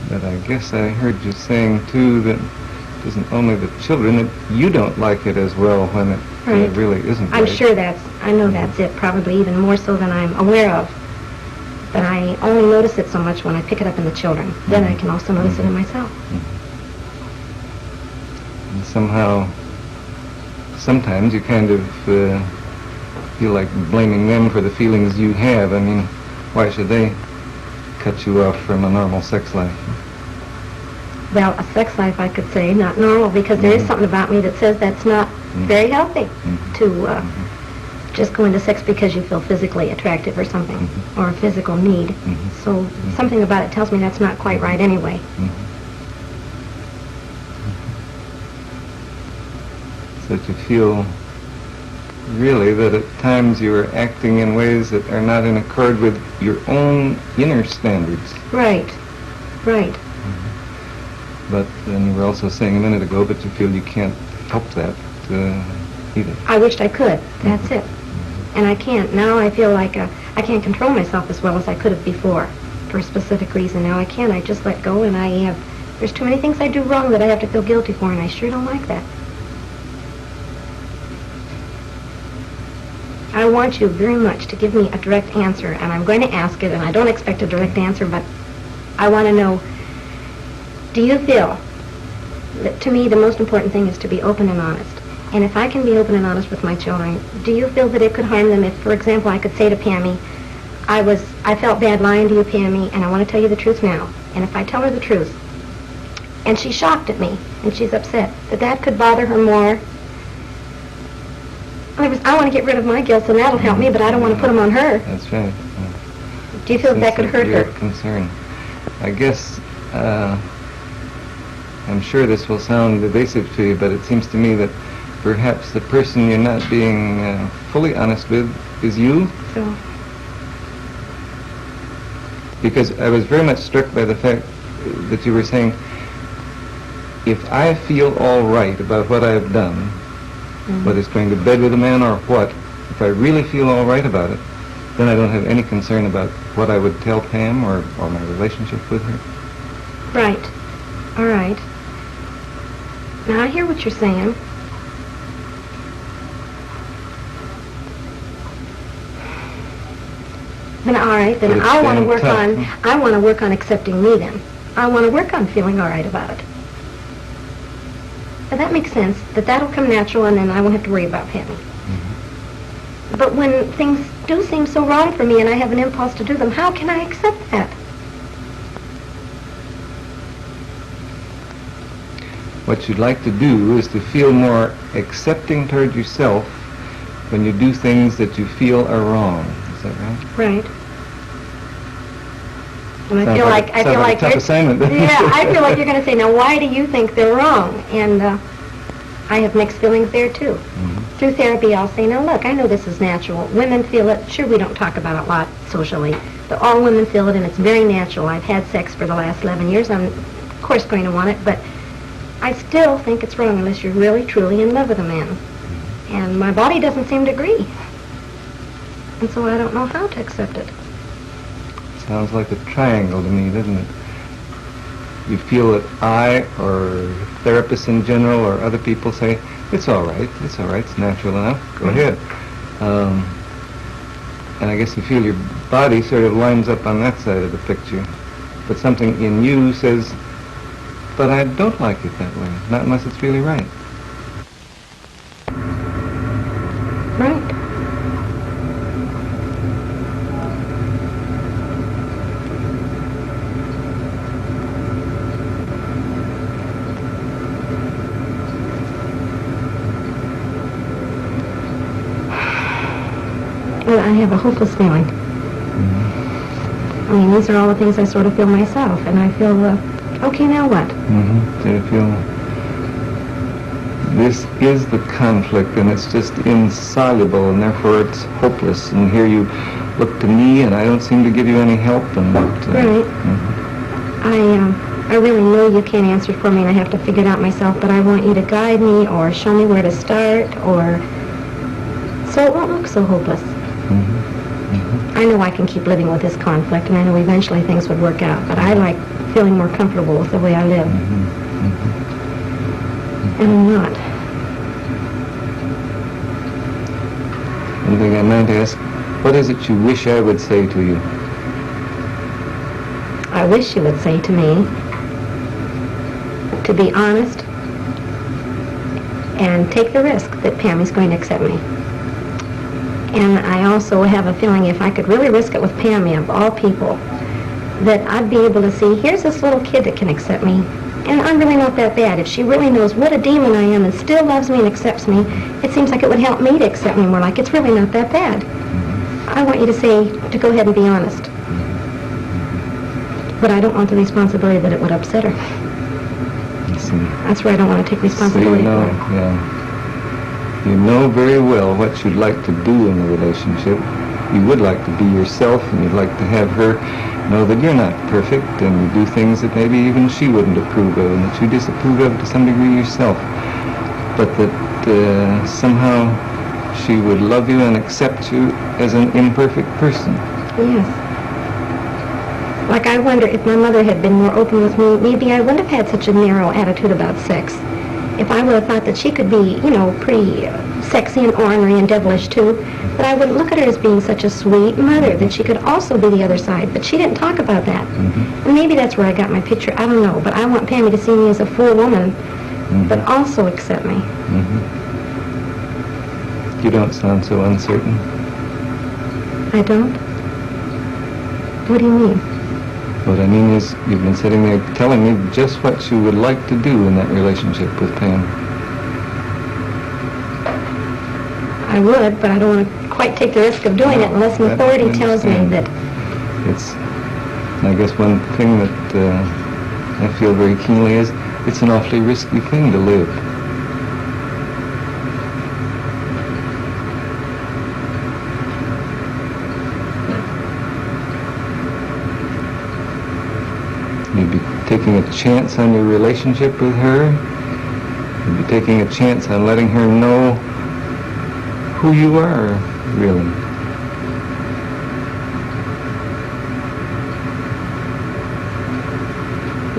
But I guess I heard you saying, too, that it isn't only the children, that you don't like it as well when it Right. really isn't I'm right. sure I know that's it, probably even more so than I'm aware of. But I only notice it so much when I pick it up in the children. Then I can also notice it in myself. And somehow, sometimes you kind of feel like blaming them for the feelings you have. I mean, why should they cut you off from a normal sex life? Well, a sex life, I could say, not normal, because there is something about me that says that's not very healthy to just go into sex because you feel physically attractive or something, or a physical need. So something about it tells me that's not quite right anyway. So that you feel really that at times you are acting in ways that are not in accord with your own inner standards. Right, right. But then you were also saying a minute ago, but you feel you can't help that either. I wished I could. That's it. And I can't. Now I feel like I can't control myself as well as I could have before for a specific reason. Now I can't. I just let go, and there's too many things I do wrong that I have to feel guilty for, and I sure don't like that. I want you very much to give me a direct answer, and I'm going to ask it, and I don't expect a direct answer, but I want to know, do you feel that, to me, the most important thing is to be open and honest? And if I can be open and honest with my children, do you feel that it could harm them if, for example, I could say to Pammy, I felt bad lying to you, Pammy, and I want to tell you the truth now. And if I tell her the truth, and she's shocked at me, and she's upset, that could bother her more. I want to get rid of my guilt, so that'll help me, but I don't want to put them on her. That's right. Do you feel that could hurt her? Concern. I guess, I'm sure this will sound evasive to you, but it seems to me that perhaps the person you're not being fully honest with is you. So. Because I was very much struck by the fact that you were saying, if I feel all right about what I've done, whether it's going to bed with a man or what, if I really feel all right about it, then I don't have any concern about what I would tell Pam or my relationship with her. Right. All right. Now I hear what you're saying. Then all right, then I want to work on accepting me then. I want to work on feeling all right about it. Now that makes sense, that'll come natural, and then I won't have to worry about Pammy. But when things do seem so wrong for me and I have an impulse to do them, how can I accept that? What you'd like to do is to feel more accepting toward yourself when you do things that you feel are wrong. Is that right? Right. And I feel like a tough assignment. Yeah, I feel like you're going to say, now why do you think they're wrong? And I have mixed feelings there too. Through therapy, I'll say, now look, I know this is natural. Women feel it. Sure, we don't talk about it a lot socially, but all women feel it, and it's very natural. I've had sex for the last 11 years. I'm, of course, going to want it, but I still think it's wrong unless you're really, truly in love with a man. And my body doesn't seem to agree. And so I don't know how to accept it. Sounds like a triangle to me, doesn't it? You feel that I, or therapists in general, or other people say, it's all right, it's natural enough, go ahead. And I guess you feel your body sort of lines up on that side of the picture. But something in you says, but I don't like it that way, not unless it's really right. Right. Well, I have a hopeless feeling. I mean, these are all the things I sort of feel myself, and I feel, okay, now what? So you feel this is the conflict, and it's just insoluble, and therefore it's hopeless. And here you look to me, and I don't seem to give you any help. And right. I really know you can't answer for me, and I have to figure it out myself. But I want you to guide me, or show me where to start, or so it won't look so hopeless. I know I can keep living with this conflict, and I know eventually things would work out, but I like feeling more comfortable with the way I live. And I'm not. One thing I might ask, what is it you wish I would say to you? I wish you would say to me to be honest and take the risk that Pammy's going to accept me. And I also have a feeling if I could really risk it with Pammy, of all people, that I'd be able to see, here's this little kid that can accept me, and I'm really not that bad. If she really knows what a demon I am and still loves me and accepts me, it seems like it would help me to accept me more, like it's really not that bad. I want you to say, to go ahead and be honest. But I don't want the responsibility that it would upset her. That's where I don't want to take responsibility So for it. you know very well what you'd like to do in the relationship. You would like to be yourself, and you'd like to have her know that you're not perfect, and you do things that maybe even she wouldn't approve of, and that you disapprove of to some degree yourself. But that somehow she would love you and accept you as an imperfect person. Yes. Like I wonder if my mother had been more open with me, maybe I wouldn't have had such a narrow attitude about sex. If I would have thought that she could be, you know, pretty sexy and ornery and devilish too, but I wouldn't look at her as being such a sweet mother, that she could also be the other side. But she didn't talk about that. And maybe that's where I got my picture. I don't know. But I want Pammy to see me as a full woman, but also accept me. You don't sound so uncertain. I don't? What do you mean? What I mean is, you've been sitting there telling me just what you would like to do in that relationship with Pam. I would, but I don't want to quite take the risk of doing it unless an authority tells me that... It's, I guess one thing that I feel very keenly is, it's an awfully risky thing to live. You'd be taking a chance on your relationship with her. You'd be taking a chance on letting her know who you are, really.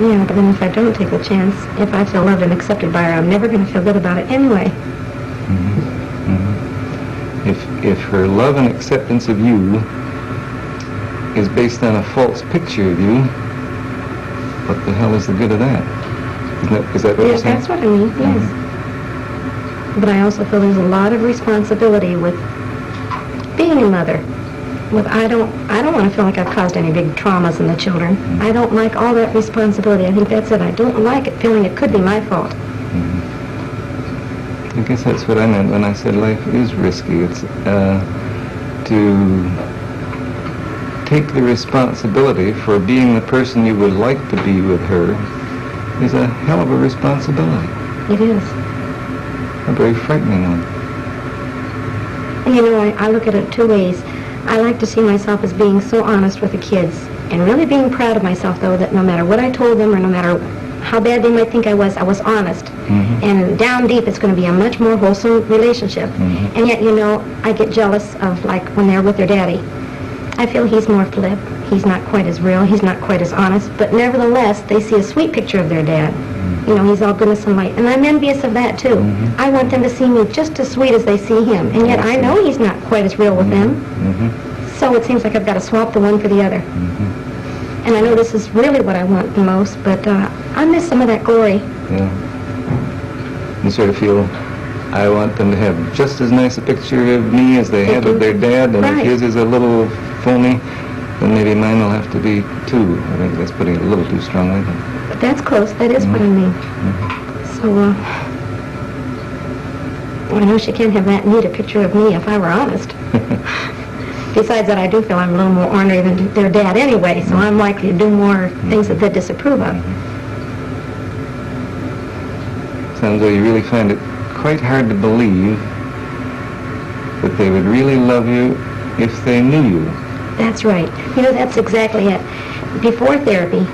Yeah, but then if I don't take the chance, if I feel loved and accepted by her, I'm never going to feel good about it anyway. If her love and acceptance of you is based on a false picture of you, what the hell is the good of that? Is that what you're saying? That's what I mean, yes. But I also feel there's a lot of responsibility with being a mother. I don't want to feel like I've caused any big traumas in the children. I don't like all that responsibility. I think that's it. I don't like it feeling it could be my fault. I guess that's what I meant when I said life is risky. It's to take the responsibility for being the person you would like to be with her is a hell of a responsibility. It is. A very frightening one. And you know, I look at it two ways. I like to see myself as being so honest with the kids, and really being proud of myself, though, that no matter what I told them or no matter how bad they might think I was honest. And down deep, it's going to be a much more wholesome relationship. And yet, you know, I get jealous of, like, when they're with their daddy. I feel he's more flip. He's not quite as real. He's not quite as honest. But nevertheless, they see a sweet picture of their dad. You know, he's all goodness and light. And I'm envious of that, too. I want them to see me just as sweet as they see him. And yet I know he's not quite as real with them. So it seems like I've got to swap the one for the other. And I know this is really what I want the most, but I miss some of that glory. Yeah. You sort of feel, I want them to have just as nice a picture of me as they had of their dad, and if his is a little phony, then maybe mine will have to be too. I think that's putting it a little too strongly. But that's close. That is what I mean. So, I know she can't have that neat a picture of me if I were honest. Besides that, I do feel I'm a little more ornery than their dad anyway, so I'm likely to do more things that they disapprove of. Sounds like you really find it quite hard to believe that they would really love you if they knew you. That's right. You know, that's exactly it. Before therapy,